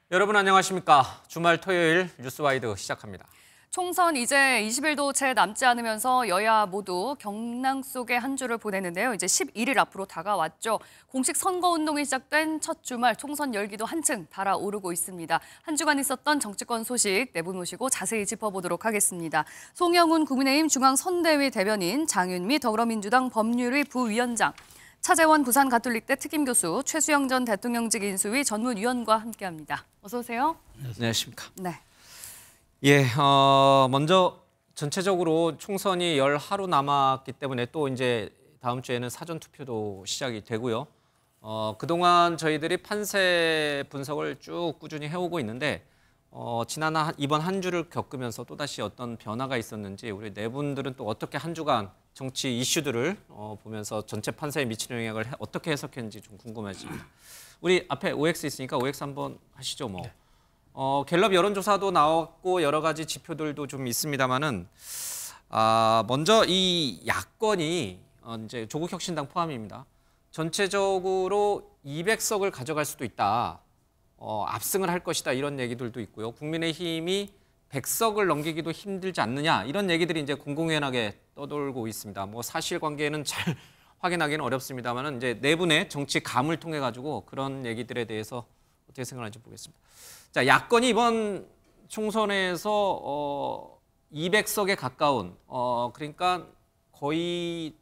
여러분 안녕하십니까? 주말 토요일 뉴스와이드 시작합니다. 총선 이제 20일도 채 남지 않으면서 여야 모두 경랑 속의 한 주를 보내는데요. 이제 11일 앞으로 다가왔죠. 공식 선거운동이 시작된 첫 주말 총선 열기도 한층 달아오르고 있습니다. 한 주간 있었던 정치권 소식 네 분 모시고 자세히 짚어보도록 하겠습니다. 송영훈 국민의힘 중앙선대위 대변인, 장윤미 더불어민주당 법률위 부위원장, 차재원 부산가톨릭대 특임교수, 최수영 전 대통령직 인수위 전문위원과 함께합니다. 어서 오세요. 안녕하십니까? 네. 예, 먼저 전체적으로 총선이 열 하루 남았기 때문에 또 이제 다음 주에는 사전 투표도 시작이 되고요. 그동안 저희들이 판세 분석을 쭉 꾸준히 해오고 있는데 이번 한 주를 겪으면서 또다시 어떤 변화가 있었는지 우리 네 분들은 또 어떻게 한 주간 정치 이슈들을 보면서 전체 판세에 미치는 영향을 어떻게 해석했는지 좀 궁금해집니다. 우리 앞에 OX 있으니까 OX 한번 하시죠, 뭐. 갤럽 여론조사도 나왔고 여러 가지 지표들도 좀 있습니다만은 먼저 이 야권이 이제 조국혁신당 포함입니다. 전체적으로 200석을 가져갈 수도 있다. 압승을 할 것이다 이런 얘기들도 있고요. 국민의힘이 100석을 넘기기도 힘들지 않느냐 이런 얘기들이 이제 공공연하게 떠돌고 있습니다. 뭐 사실관계는 잘 확인하기는 어렵습니다만은 이제 네 분의 정치 감을 통해 가지고 그런 얘기들에 대해서 어떻게 생각하는지 보겠습니다. 자, 야권이 이번 총선에서 200석에 가까운 그러니까 거의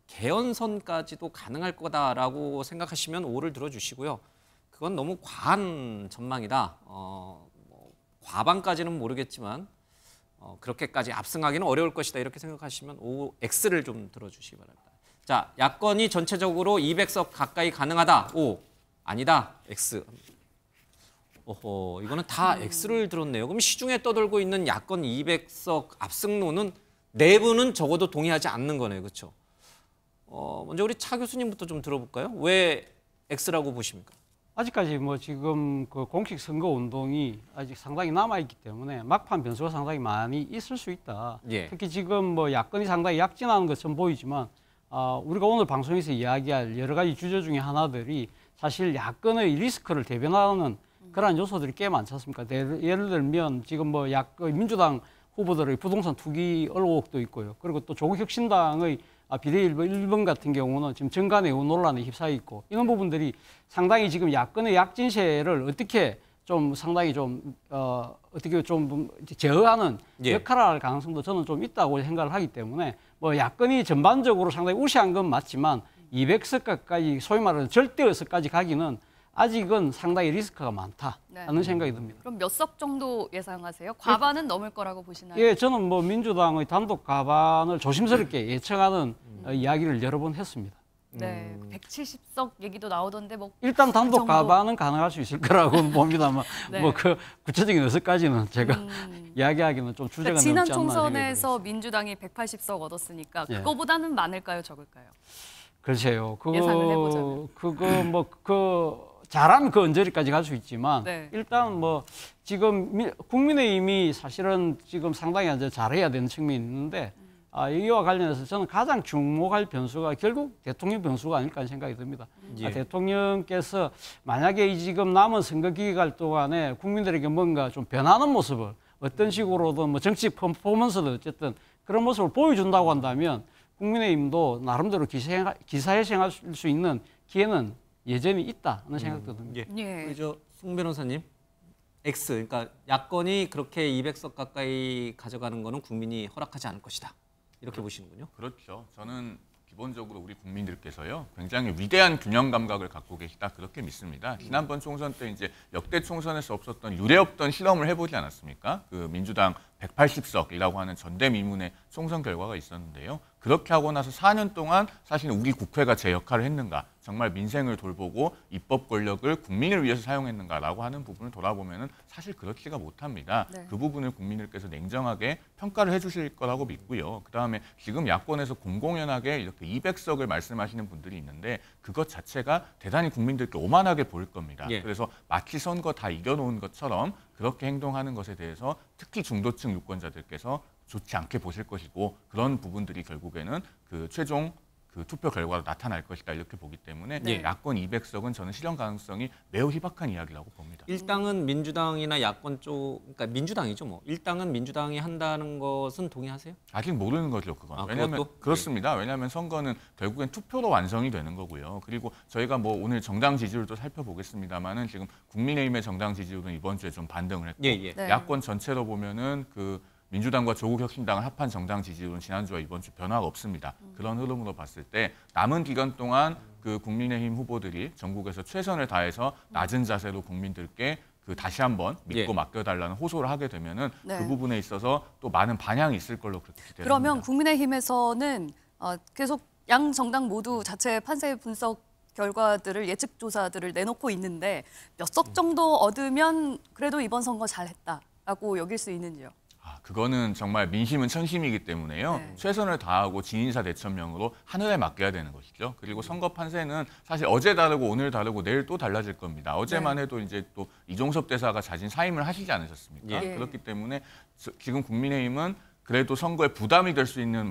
개헌선까지도 가능할 거다라고 생각하시면 오를 들어주시고요. 그건 너무 과한 전망이다. 뭐 과반까지는 모르겠지만 그렇게까지 압승하기는 어려울 것이다. 이렇게 생각하시면 O, X를 좀 들어주시기 바랍니다. 자, 야권이 전체적으로 200석 가까이 가능하다. O, 아니다. X. 이거는 다 X를 들었네요. 그럼 시중에 떠돌고 있는 야권 200석 압승론은 네 분은 적어도 동의하지 않는 거네요. 그렇죠? 먼저 우리 차 교수님부터 좀 들어볼까요? 왜 X라고 보십니까? 아직까지 뭐 지금 그 공식 선거 운동이 아직 상당히 남아있기 때문에 막판 변수가 상당히 많이 있을 수 있다. 예. 특히 지금 뭐 야권이 상당히 약진하는 것처럼 보이지만 우리가 오늘 방송에서 이야기할 여러 가지 주제 중에 하나들이 사실 야권의 리스크를 대변하는 그러한 요소들이 꽤 많지 않습니까? 예를 들면 지금 뭐 민주당 후보들의 부동산 투기 의혹도 있고요. 그리고 또 조국혁신당의 비례 1번 같은 경우는 지금 정가내용 논란에 휩싸여 있고 이런 부분들이 상당히 지금 야권의 약진세를 어떻게 좀 상당히 좀 어떻게 좀 제어하는 역할을 할 가능성도 저는 좀 있다고 생각을 하기 때문에 뭐 야권이 전반적으로 상당히 우세한 건 맞지만 200석 가까이 소위 말하는 절대의석까지 가기는 아직은 상당히 리스크가 많다는 생각이 듭니다. 그럼 몇 석 정도 예상하세요? 과반은 넘을 거라고 보시나요? 예, 저는 뭐 민주당의 단독 과반을 조심스럽게 예측하는 이야기를 여러 번 했습니다. 네, 170석 얘기도 나오던데 뭐 일단 단독 과반은 가능할 수 있을 거라고 봅니다만 네. 뭐 그 구체적인 의석까지는 제가 이야기하기는 좀 주제가 넘지 않나 지난 총선에서 생각이 민주당이 180석 얻었으니까 예. 그거보다는 많을까요, 적을까요? 글쎄요. 예상을 해보자면. 그거 뭐 잘하면 그 언저리까지 갈 수 있지만 네. 일단 뭐 지금 국민의힘이 사실은 지금 상당히 이제 잘해야 되는 측면이 있는데 이와 관련해서 저는 가장 주목할 변수가 결국 대통령 변수가 아닐까 하는 생각이 듭니다. 예. 대통령께서 만약에 이 지금 남은 선거 기간 동안에 국민들에게 뭔가 좀 변하는 모습을 어떤 식으로든 뭐 정치 퍼포먼스든 어쨌든 그런 모습을 보여준다고 한다면 국민의힘도 나름대로 기사회생할 수 있는 기회는 여전히 있다는 생각도 듭니다. 예. 우리 송 변호사님, X, 그러니까 야권이 그렇게 200석 가까이 가져가는 거는 국민이 허락하지 않을 것이다. 이렇게 보시는군요. 그렇죠. 저는 기본적으로 우리 국민들께서요 굉장히 위대한 균형 감각을 갖고 계시다 그렇게 믿습니다. 지난번 총선 때 이제 역대 총선에서 없었던 유례없던 실험을 해보지 않았습니까? 그 민주당 180석이라고 하는 전대미문의 총선 결과가 있었는데요. 그렇게 하고 나서 4년 동안 사실 우리 국회가 제 역할을 했는가, 정말 민생을 돌보고 입법 권력을 국민을 위해서 사용했는가라고 하는 부분을 돌아보면은 사실 그렇지가 못합니다. 네. 그 부분을 국민들께서 냉정하게 평가를 해주실 거라고 믿고요. 그다음에 지금 야권에서 공공연하게 이렇게 200석을 말씀하시는 분들이 있는데 그것 자체가 대단히 국민들께 오만하게 보일 겁니다. 예. 그래서 마치 선거 다 이겨놓은 것처럼 그렇게 행동하는 것에 대해서 특히 중도층 유권자들께서 좋지 않게 보실 것이고 그런 부분들이 결국에는 그 최종 그 투표 결과로 나타날 것이다 이렇게 보기 때문에 네. 야권 200석은 저는 실현 가능성이 매우 희박한 이야기라고 봅니다. 일당은 민주당이나 야권 쪽, 그러니까 민주당이죠 뭐. 일당은 민주당이 한다는 것은 동의하세요? 아직 모르는 거죠, 그건. 아, 왜냐하면 그것도? 그렇습니다. 왜냐하면 선거는 결국엔 투표로 완성이 되는 거고요. 그리고 저희가 뭐 오늘 정당 지지율도 살펴보겠습니다만은 지금 국민의힘의 정당 지지율은 이번 주에 좀 반등을 했고 예, 예. 네. 야권 전체로 보면은 그 민주당과 조국혁신당을 합한 정당 지지율은 지난주와 이번 주 변화가 없습니다. 그런 흐름으로 봤을 때 남은 기간 동안 그 국민의힘 후보들이 전국에서 최선을 다해서 낮은 자세로 국민들께 그 다시 한번 믿고 예. 맡겨달라는 호소를 하게 되면은 네. 그 부분에 있어서 또 많은 반향이 있을 걸로 그렇게 기대합니다. 그러면 국민의힘에서는 계속 양 정당 모두 자체 판세 분석 결과들을 예측 조사들을 내놓고 있는데 몇 석 정도 얻으면 그래도 이번 선거 잘했다라고 여길 수 있는지요? 그거는 정말 민심은 천심이기 때문에요. 네. 최선을 다하고 진인사 대천명으로 하늘에 맡겨야 되는 것이죠. 그리고 선거 판세는 사실 어제 다르고 오늘 다르고 내일 또 달라질 겁니다. 어제만 해도 이제 또 이종섭 대사가 자진 사임을 하시지 않으셨습니까? 예. 그렇기 때문에 지금 국민의힘은 그래도 선거에 부담이 될 수 있는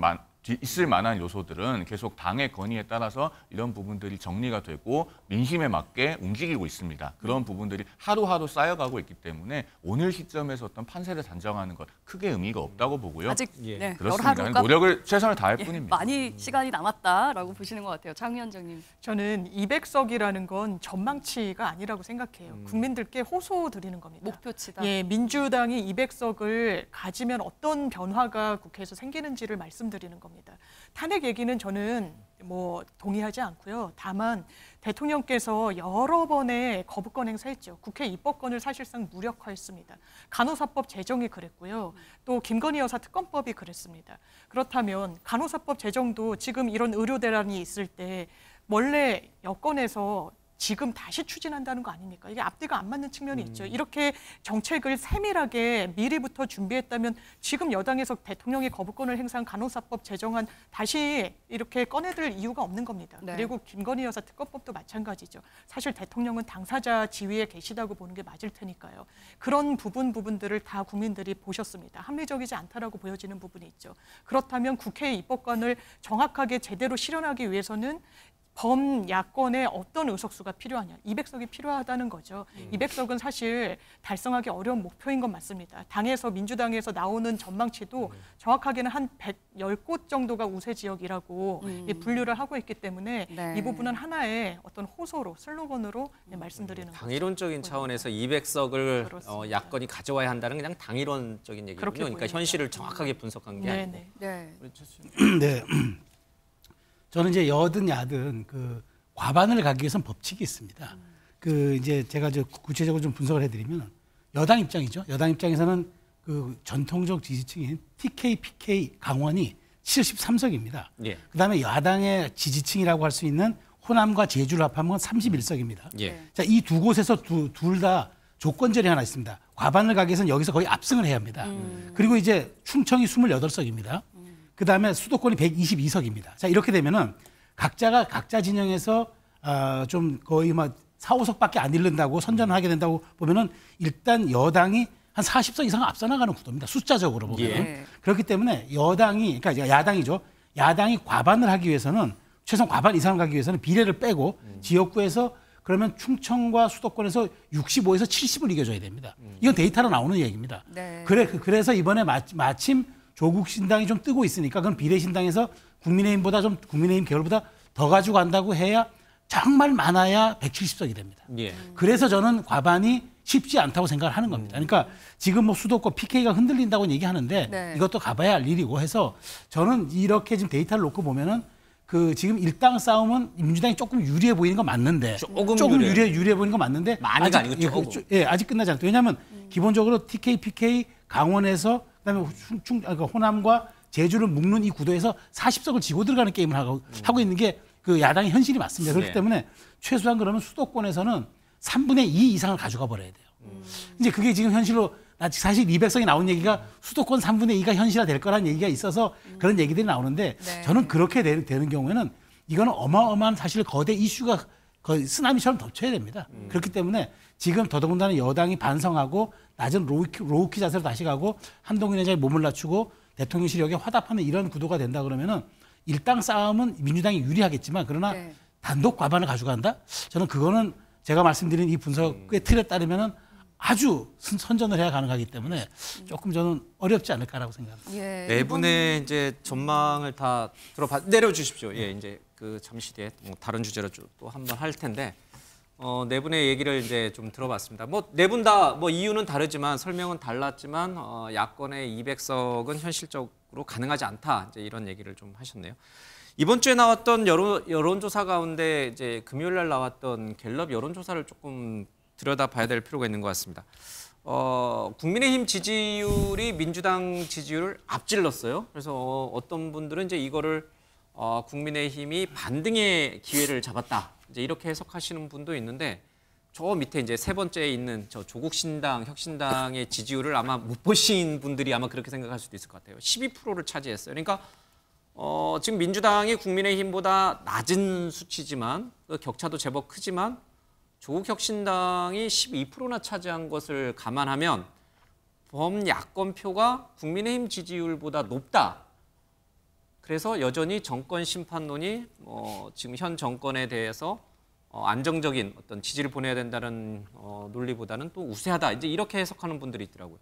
있을 만한 요소들은 계속 당의 건의에 따라서 이런 부분들이 정리가 되고 민심에 맞게 움직이고 있습니다. 그런 부분들이 하루하루 쌓여가고 있기 때문에 오늘 시점에서 어떤 판세를 단정하는 것 크게 의미가 없다고 보고요. 아직 예. 네, 여러 그렇습니다. 하루가 노력을 최선을 다할 뿐입니다. 많이 시간이 남았다라고 보시는 것 같아요. 장 위원장님. 저는 200석이라는 건 전망치가 아니라고 생각해요. 국민들께 호소 드리는 겁니다. 목표치다. 예, 민주당이 200석을 가지면 어떤 변화가 국회에서 생기는지를 말씀드리는 겁니다. 탄핵 얘기는 저는 뭐 동의하지 않고요. 다만 대통령께서 여러 번의 거부권 행사했죠. 국회 입법권을 사실상 무력화했습니다. 간호사법 제정이 그랬고요. 또 김건희 여사 특검법이 그랬습니다. 그렇다면 간호사법 제정도 지금 이런 의료 대란이 있을 때 원래 여권에서 지금 다시 추진한다는 거 아닙니까? 이게 앞뒤가 안 맞는 측면이 있죠. 이렇게 정책을 세밀하게 미리부터 준비했다면 지금 여당에서 대통령이 거부권을 행사한 간호사법 제정안 다시 이렇게 꺼내들 이유가 없는 겁니다. 네. 그리고 김건희 여사 특검법도 마찬가지죠. 사실 대통령은 당사자 지위에 계시다고 보는 게 맞을 테니까요. 그런 부분들을 다 국민들이 보셨습니다. 합리적이지 않다라고 보여지는 부분이 있죠. 그렇다면 국회의 입법권을 정확하게 제대로 실현하기 위해서는 범야권의 어떤 의석수가 필요하냐. 200석이 필요하다는 거죠. 200석은 사실 달성하기 어려운 목표인 건 맞습니다. 당에서 민주당에서 나오는 전망치도 정확하게는 한 110곳 정도가 우세 지역이라고 분류를 하고 있기 때문에 네. 이 부분은 하나의 어떤 호소로 슬로건으로 말씀드리는 거죠. 당이론적인 차원에서 200석을 그렇습니다. 야권이 가져와야 한다는 그냥 당이론적인 얘기군요. 그렇게 그러니까 보입니다. 현실을 정확하게 분석한 게 아니고. 네네. 네. 네. 저는 이제 여든 야든 그 과반을 가기 위해서는 법칙이 있습니다. 그 이제 제가 구체적으로 좀 분석을 해드리면 여당 입장이죠. 여당 입장에서는 그 전통적 지지층인 TK, PK 강원이 73석입니다. 예. 그다음에 야당의 지지층이라고 할 수 있는 호남과 제주를 합하면 31석입니다. 예. 자, 이 두 곳에서 둘 다 조건절이 하나 있습니다. 과반을 가기 위해서는 여기서 거의 압승을 해야 합니다. 그리고 이제 충청이 28석입니다. 그다음에 수도권이 122석입니다. 자, 이렇게 되면은 각자 진영에서 좀 거의 막 4, 5석밖에 안 잃는다고 선전하게 된다고 보면은 일단 여당이 한 40석 이상 앞서 나가는 구도입니다. 숫자적으로 보면. 예. 그렇기 때문에 여당이 그러니까 야당이죠. 야당이 과반을 하기 위해서는 최소한 과반 이상을 가기 위해서는 비례를 빼고 지역구에서 그러면 충청과 수도권에서 65에서 70을 이겨줘야 됩니다. 이건 데이터로 나오는 얘기입니다. 네. 그래서 이번에 마침 조국 신당이 좀 뜨고 있으니까 그건 비례 신당에서 국민의힘 계열보다 더 가지고 간다고 해야 정말 많아야 170석이 됩니다. 예. 그래서 저는 과반이 쉽지 않다고 생각을 하는 겁니다. 그러니까 지금 뭐 수도권 PK가 흔들린다고 얘기하는데 네. 이것도 가봐야 할 일이고 해서 저는 이렇게 지금 데이터를 놓고 보면은 그 지금 일당 싸움은 민주당이 조금 유리해 보이는 건 맞는데 조금 유리해 보이는 건 맞는데 많이가 아니고 조금. 아직 끝나지 않았다. 왜냐하면 기본적으로 TK, PK 강원에서 그다음에 그러니까 호남과 제주를 묶는 이 구도에서 40석을 지고 들어가는 게임을 하고 있는 게 그 야당의 현실이 맞습니다. 그렇기 네. 때문에 최소한 그러면 수도권에서는 3분의 2 이상을 가져가 버려야 돼요. 이제 그게 지금 현실로 사실 200석이 나온 얘기가 수도권 3분의 2가 현실화 될 거라는 얘기가 있어서 그런 얘기들이 나오는데 네. 저는 그렇게 되는 경우에는 이거는 어마어마한 사실 거대 이슈가 거의 쓰나미처럼 덮쳐야 됩니다. 그렇기 때문에 지금 더더군다나 여당이 반성하고 낮은 로우키 자세로 다시 가고 한동훈 회장이 몸을 낮추고 대통령실력에 화답하는 이런 구도가 된다 그러면은 일당 싸움은 민주당이 유리하겠지만 그러나 네. 단독 과반을 가져간다? 저는 그거는 제가 말씀드린 이 분석의 틀에 따르면은 아주 선전을 해야 가능하기 때문에 조금 저는 어렵지 않을까라고 생각합니다. 예, 네 분의 이제 전망을 다 내려주십시오. 예, 이제 그 잠시 뒤에 뭐 다른 주제로 또 한번 할 텐데 네 분의 얘기를 이제 좀 들어봤습니다. 뭐 네 분 다 뭐 이유는 다르지만 설명은 달랐지만 야권의 200석은 현실적으로 가능하지 않다. 이제 이런 얘기를 좀 하셨네요. 이번 주에 나왔던 여론조사 가운데 이제 금요일 날 나왔던 갤럽 여론조사를 조금 들여다봐야 될 필요가 있는 것 같습니다. 국민의힘 지지율이 민주당 지지율을 앞질렀어요. 그래서 어떤 분들은 이제 이거를 국민의힘이 반등의 기회를 잡았다. 이제 이렇게 해석하시는 분도 있는데 저 밑에 이제 세 번째에 있는 저 조국신당, 혁신당의 지지율을 아마 못 보신 분들이 아마 그렇게 생각할 수도 있을 것 같아요. 12%를 차지했어요. 그러니까 지금 민주당이 국민의힘보다 낮은 수치지만 그 격차도 제법 크지만 조국 혁신당이 12%나 차지한 것을 감안하면 범야권표가 국민의힘 지지율보다 높다. 그래서 여전히 정권 심판론이 지금 현 정권에 대해서 안정적인 어떤 지지를 보내야 된다는 논리보다는 또 우세하다. 이제 이렇게 해석하는 분들이 있더라고요.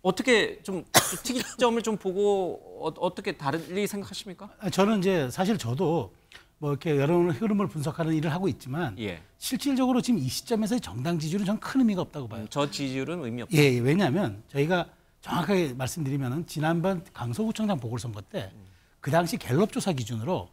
어떻게 좀 특이점을 좀 보고 어떻게 다르게 생각하십니까? 저는 이제 사실 저도 뭐 이렇게 여론 흐름을 분석하는 일을 하고 있지만 예. 실질적으로 지금 이 시점에서의 정당 지지율은 저는 큰 의미가 없다고 봐요. 저 지지율은 의미 없다. 예, 왜냐하면 저희가 정확하게 말씀드리면은 지난번 강서구청장 보궐선거 때 그 당시 갤럽 조사 기준으로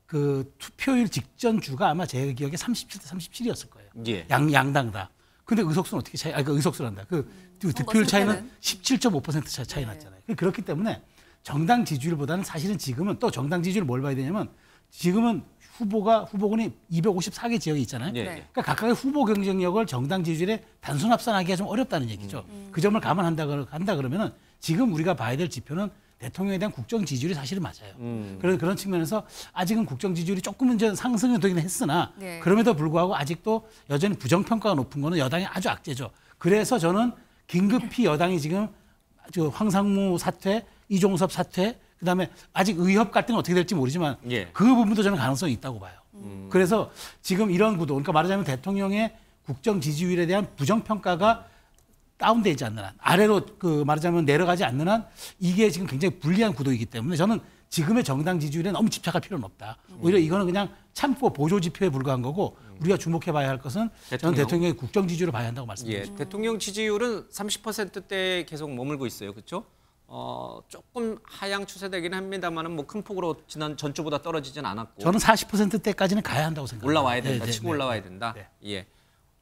그 투표일 직전 주가 아마 제 기억에 37대 37이었을 거예요. 예. 양당 다. 근데 의석수는 어떻게 차이? 그 의석수란다. 그 득표율 차이는 17.5% 차이 났잖아요. 그렇기 때문에 정당 지지율보다는 사실은 지금은 또 정당 지지율을 뭘 봐야 되냐면 지금은 후보군이 254개 지역이 있잖아요. 예. 그러니까 각각의 후보 경쟁력을 정당 지지율에 단순 합산하기가 좀 어렵다는 얘기죠. 그 점을 감안한다 그러면은 지금 우리가 봐야 될 지표는 대통령에 대한 국정 지지율이 사실은 맞아요. 그런 측면에서 아직은 국정 지지율이 조금은 이제 상승이 되긴 했으나 네. 그럼에도 불구하고 아직도 여전히 부정평가가 높은 거는 여당이 아주 악재죠. 그래서 저는 긴급히 여당이 지금 황상무 사퇴, 이종섭 사퇴, 그다음에 아직 의협 갈등은 어떻게 될지 모르지만 예. 그 부분도 저는 가능성이 있다고 봐요. 그래서 지금 이런 구도, 그러니까 말하자면 대통령의 국정 지지율에 대한 부정평가가 다운되지 않는 한, 아래로 그 말하자면 내려가지 않는 한 이게 지금 굉장히 불리한 구도이기 때문에 저는 지금의 정당 지지율에 너무 집착할 필요는 없다. 오히려 이거는 그냥 참고 보조 지표에 불과한 거고 우리가 주목해봐야 할 것은 저는 대통령의 국정 지지율을 봐야 한다고 말씀드립니다. 예, 대통령 지지율은 30%대에 계속 머물고 있어요. 그렇죠? 조금 하향 추세되긴 합니다만은 뭐 큰 폭으로 지난 전주보다 떨어지진 않았고. 저는 40%대까지는 가야 한다고 생각합니다. 올라와야 된다. 네, 치고 네, 올라와야 네. 된다. 네. 예.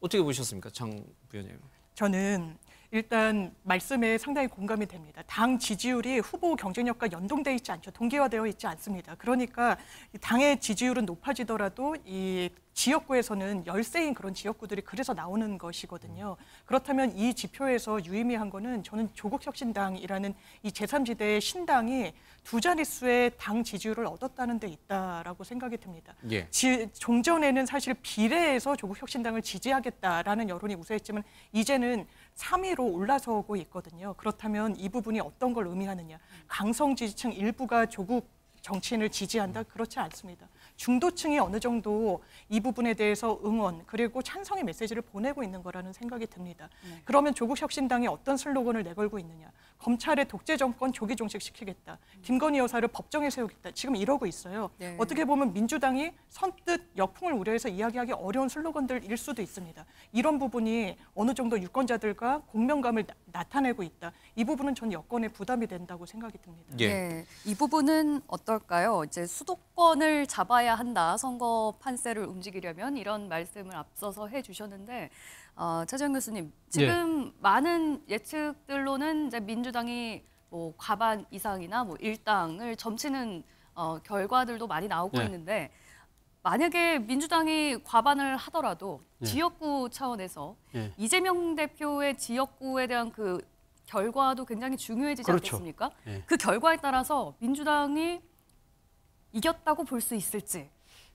어떻게 보셨습니까, 장 부위원님? 저는 일단 말씀에 상당히 공감이 됩니다. 당 지지율이 후보 경쟁력과 연동되어 있지 않죠. 동기화되어 있지 않습니다. 그러니까 당의 지지율은 높아지더라도 이 지역구에서는 열세인 그런 지역구들이 그래서 나오는 것이거든요. 그렇다면 이 지표에서 유의미한 거는 저는 조국혁신당이라는 이 제3지대의 신당이 두 자릿수의 당 지지율을 얻었다는 데 있다라고 생각이 듭니다. 예. 종전에는 사실 비례해서 조국혁신당을 지지하겠다라는 여론이 우세했지만 이제는 3위로 올라서고 있거든요. 그렇다면 이 부분이 어떤 걸 의미하느냐. 강성 지지층 일부가 조국 정치인을 지지한다? 그렇지 않습니다. 중도층이 어느 정도 이 부분에 대해서 응원 그리고 찬성의 메시지를 보내고 있는 거라는 생각이 듭니다. 그러면 조국혁신당이 어떤 슬로건을 내걸고 있느냐. 검찰의 독재 정권 조기 종식시키겠다. 김건희 여사를 법정에 세우겠다. 지금 이러고 있어요. 네. 어떻게 보면 민주당이 선뜻 역풍을 우려해서 이야기하기 어려운 슬로건들일 수도 있습니다. 이런 부분이 어느 정도 유권자들과 공명감을 나타내고 있다. 이 부분은 전 여권의 부담이 된다고 생각이 듭니다. 예. 네, 이 부분은 어떨까요? 이제 수도권을 잡아야 한다. 선거 판세를 움직이려면 이런 말씀을 앞서서 해주셨는데 차재현 교수님 지금 많은 예측들로는 이제 민주당이 뭐 과반 이상이나 뭐 일당을 점치는 결과들도 많이 나오고 있는데 만약에 민주당이 과반을 하더라도 지역구 차원에서 이재명 대표의 지역구에 대한 그 결과도 굉장히 중요해지지 그렇죠. 않겠습니까? 예. 그 결과에 따라서 민주당이 이겼다고 볼 수 있을지.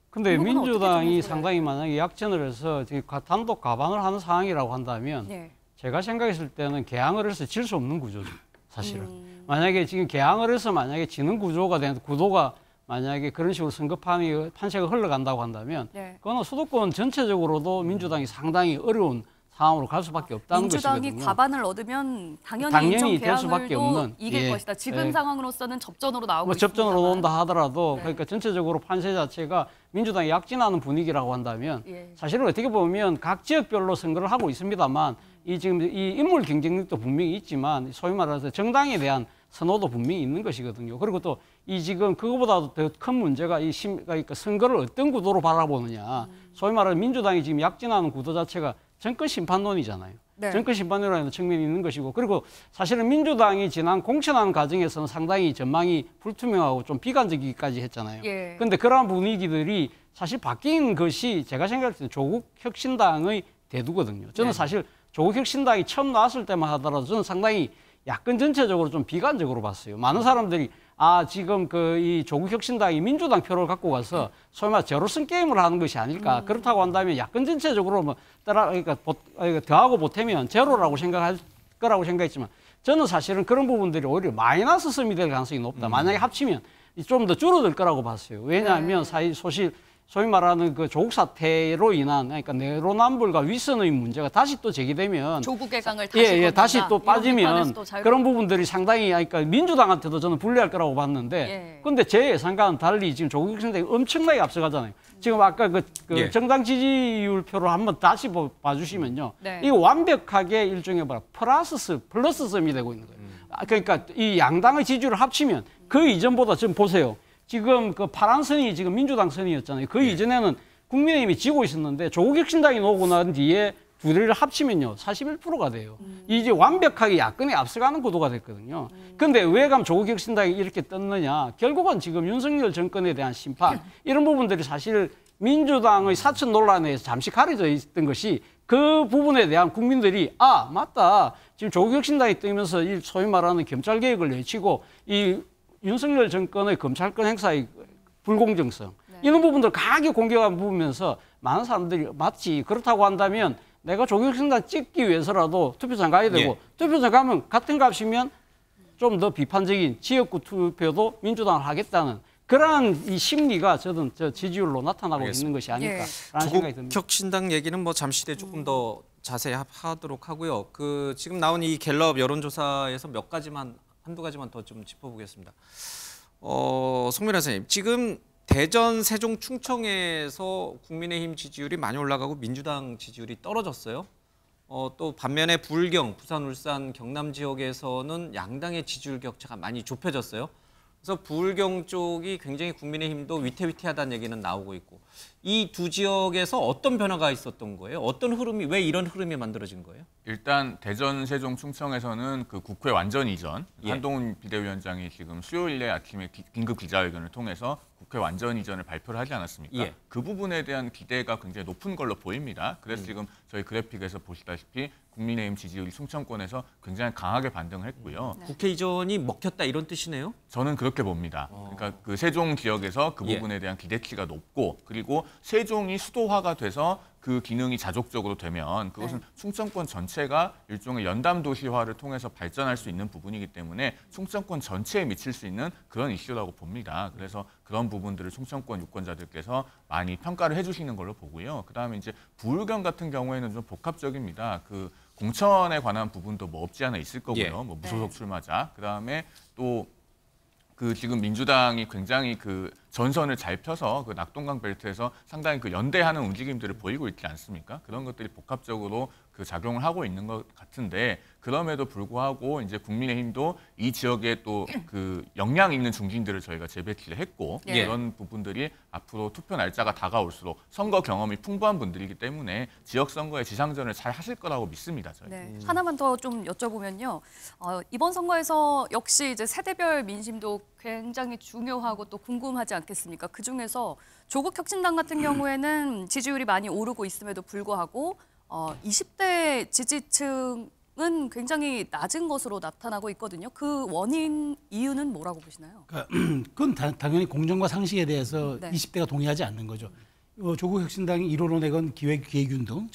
근데 이 부분은 어떻게 민주당이 좀 상당히 만약에 약전을 해서 단독 가반을 하는 상황이라고 한다면 네. 제가 생각했을 때는 개항을 해서 질 수 없는 구조죠. 사실은. 만약에 지금 개항을 해서 만약에 지는 구도가 만약에 그런 식으로 선거 판세가 흘러간다고 한다면 네. 그거는 수도권 전체적으로도 민주당이 상당히 어려운 상황으로 갈 수밖에 없다는 민주당이 것이거든요. 과반을 얻으면 당연히 인천 될 수밖에 계양을도 없는 이길 예. 것이다. 지금 예. 상황으로서는 접전으로 나오고 뭐 접전으로 있습니다만. 온다 하더라도 네. 그러니까 전체적으로 판세 자체가 민주당이 약진하는 분위기라고 한다면 예. 사실은 어떻게 보면 각 지역별로 선거를 하고 있습니다만 이 지금 이 인물 경쟁력도 분명히 있지만 소위 말해서 정당에 대한 선호도 분명히 있는 것이거든요. 그리고 또 이 지금 그거보다도 더 큰 문제가 그러니까 선거를 어떤 구도로 바라보느냐. 소위 말하는 민주당이 지금 약진하는 구도 자체가 정권 심판론이잖아요. 네. 정권 심판론이라는 측면이 있는 것이고, 그리고 사실은 민주당이 지난 공천하는 과정에서는 상당히 전망이 불투명하고 좀 비관적이기까지 했잖아요. 예. 그런데 그러한 분위기들이 사실 바뀐 것이 제가 생각할 때는 조국 혁신당의 대두거든요. 저는 사실 조국 혁신당이 처음 나왔을 때만 하더라도 저는 상당히 야권 전체적으로 좀 비관적으로 봤어요. 많은 사람들이 지금 이 조국 혁신당이 민주당 표를 갖고 가서 소위 말 제로섬 게임을 하는 것이 아닐까. 그렇다고 한다면 야권 전체적으로 뭐 그러니까 더하고 보태면 제로라고 생각할 거라고 생각했지만 저는 사실은 그런 부분들이 오히려 마이너스 섬이 될 가능성이 높다. 만약에 합치면 좀 더 줄어들 거라고 봤어요. 왜냐하면 소위 말하는 그 조국 사태로 인한 그러니까 내로남불과 위선의 문제가 다시 또 제기되면 조국의 강을 다시 다시 또 건넌다. 이런 비판에서 빠지면 또 잘 그런 부분들이 상당히 그러니까 민주당한테도 저는 불리할 거라고 봤는데 그런데 제 예상과는 달리 지금 조국 혁신당이 엄청나게 앞서가잖아요. 지금 아까 그 예. 정당 지지율 표를 한번 다시 봐주시면요. 네. 이거 완벽하게 일종의 플러스 썸이 되고 있는 거예요. 그러니까 이 양당의 지지율을 합치면 그 이전보다 지금 보세요. 지금 그 파란 선이 지금 민주당 선이었잖아요. 그 이전에는 국민의힘이 지고 있었는데 조국 혁신당이 오고 난 뒤에 두 개를 합치면요 41%가 돼요. 이제 완벽하게 야권에 앞서가는 구도가 됐거든요. 그런데 왜 그럼 조국 혁신당이 이렇게 떴느냐? 결국은 지금 윤석열 정권에 대한 심판 이런 부분들이 사실 민주당의 사천 논란에서 잠시 가려져 있던 것이 그 부분에 대한 국민들이 맞다. 지금 조국 혁신당이 뜨면서 이 소위 말하는 검찰 개혁을 내치고 이 윤석열 정권의 검찰권 행사의 불공정성 이런 부분들 강하게 공격한 부분면서 많은 사람들이 맞지 그렇다고 한다면 내가 조국 혁신당 찍기 위해서라도 투표장 가야 되고 투표장 가면 같은 값이면 좀 더 비판적인 지역구 투표도 민주당을 하겠다는 그러한 이 심리가 저는 지지율로 나타나고 있는 것이 아닐까라는 생각이 듭니다. 조국 혁신당 얘기는 뭐 잠시 뒤에 조금 더 자세히 하도록 하고요. 그 지금 나온 이 갤럽 여론조사에서 한두 가지만 더 좀 짚어보겠습니다. 송민아 선생님, 지금 대전, 세종, 충청에서 국민의힘 지지율이 많이 올라가고 민주당 지지율이 떨어졌어요. 또 반면에 불경, 부산, 울산, 경남 지역에서는 양당의 지지율 격차가 많이 좁혀졌어요. 그래서 불경 쪽이 굉장히 국민의힘도 위태위태하다는 얘기는 나오고 있고 이 두 지역에서 어떤 변화가 있었던 거예요? 어떤 흐름이 왜 이런 흐름이 만들어진 거예요? 일단 대전, 세종, 충청에서는 그 국회 완전 이전 한동훈 비대위원장이 지금 수요일에 아침에 긴급 기자회견을 통해서 국회 완전 이전을 발표를 하지 않았습니까? 그 부분에 대한 기대가 굉장히 높은 걸로 보입니다. 그래서 지금 저희 그래픽에서 보시다시피 국민의힘 지지율이 충청권에서 굉장히 강하게 반등을 했고요. 국회 이전이 먹혔다 이런 뜻이네요? 저는 그렇게 봅니다. 그러니까 그 세종 지역에서 그 부분에 대한 기대치가 높고 그리고 세종이 수도화가 돼서 그 기능이 자족적으로 되면 그것은 충청권 전체가 일종의 연담 도시화를 통해서 발전할 수 있는 부분이기 때문에 충청권 전체에 미칠 수 있는 그런 이슈라고 봅니다. 그래서 그런 부분들을 충청권 유권자들께서 많이 평가를 해주시는 걸로 보고요. 그다음에 이제 부울경 같은 경우에는 좀 복합적입니다. 그 공천에 관한 부분도 뭐 없지 않아 있을 거고요. 뭐 무소속 출마자. 그다음에 또 그 지금 민주당이 굉장히 그 전선을 잘 펴서 그 낙동강 벨트에서 상당히 그 연대하는 움직임들을 보이고 있지 않습니까? 그런 것들이 복합적으로 그 작용을 하고 있는 것 같은데 그럼에도 불구하고 이제 국민의힘도 이 지역에 또 그 역량 있는 중진들을 저희가 재배치를 했고 그런 부분들이 앞으로 투표 날짜가 다가올수록 선거 경험이 풍부한 분들이기 때문에 지역 선거의 지상전을 잘 하실 거라고 믿습니다. 저희. 네. 하나만 더 좀 여쭤보면요. 이번 선거에서 역시 이제 세대별 민심도 굉장히 중요하고 또 궁금하지 않겠습니까? 그 중에서 조국 혁신당 같은 경우에는 지지율이 많이 오르고 있음에도 불구하고 20대 지지층은 굉장히 낮은 것으로 나타나고 있거든요. 그 원인 이유는 뭐라고 보시나요? 그건 당연히 공정과 상식에 대해서 20대가 동의하지 않는 거죠. 조국 혁신당이 1호로 내건 기획윤등,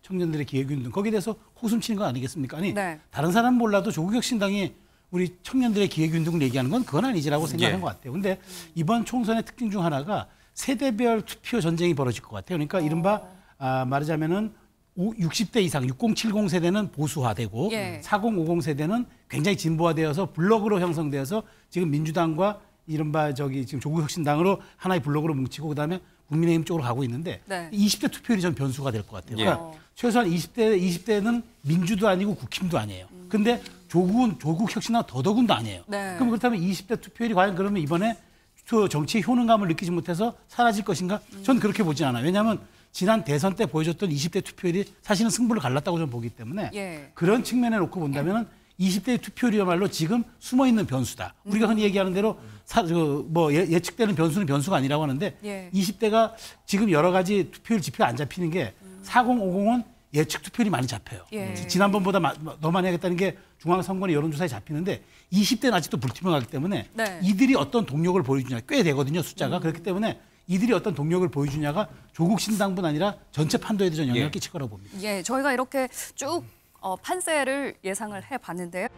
청년들의 기획윤등 거기에 대해서 호숨치는 거 아니겠습니까? 아니 다른 사람 몰라도 조국 혁신당이 우리 청년들의 기회균등을 얘기하는 건 그건 아니지라고 생각하는 예. 것 같아요. 근데 이번 총선의 특징 중 하나가 세대별 투표 전쟁이 벌어질 것 같아요. 그러니까 이른바 말하자면은 60대 이상 6070 세대는 보수화되고 예. 4050 세대는 굉장히 진보화되어서 블록으로 형성되어서 지금 민주당과 이른바 지금 조국혁신당으로 하나의 블록으로 뭉치고 그다음에 국민의힘 쪽으로 가고 있는데 네. 20대 투표율이 전 변수가 될 것 같아요. 예. 그러니까 최소한 20대는 민주도 아니고 국힘도 아니에요. 근데 조국혁신당 더더군도 아니에요. 네. 그럼 그렇다면 20대 투표율이 과연 그러면 이번에 정치의 효능감을 느끼지 못해서 사라질 것인가? 저는 그렇게 보지 않아요. 왜냐하면 지난 대선 때 보여줬던 20대 투표율이 사실은 승부를 갈랐다고 저는 보기 때문에 예. 그런 측면에 놓고 본다면은 20대 투표율이야말로 지금 숨어 있는 변수다. 우리가 흔히 얘기하는 대로 예측되는 변수는 변수가 아니라고 하는데 예. 20대가 지금 여러 가지 투표율 지표가 안 잡히는 게 4050은 예측 투표율이 많이 잡혀요. 예. 지난번보다 더 많이 하겠다는 게 중앙선거나 여론조사에 잡히는데 20대는 아직도 불투명하기 때문에 네. 이들이 어떤 동력을 보여주냐 꽤 되거든요 숫자가. 그렇기 때문에 이들이 어떤 동력을 보여주냐가 조국 신당뿐 아니라 전체 판도에도 전 영향을 끼칠 거라고 봅니다. 예, 저희가 이렇게 쭉 판세를 예상을 해봤는데요.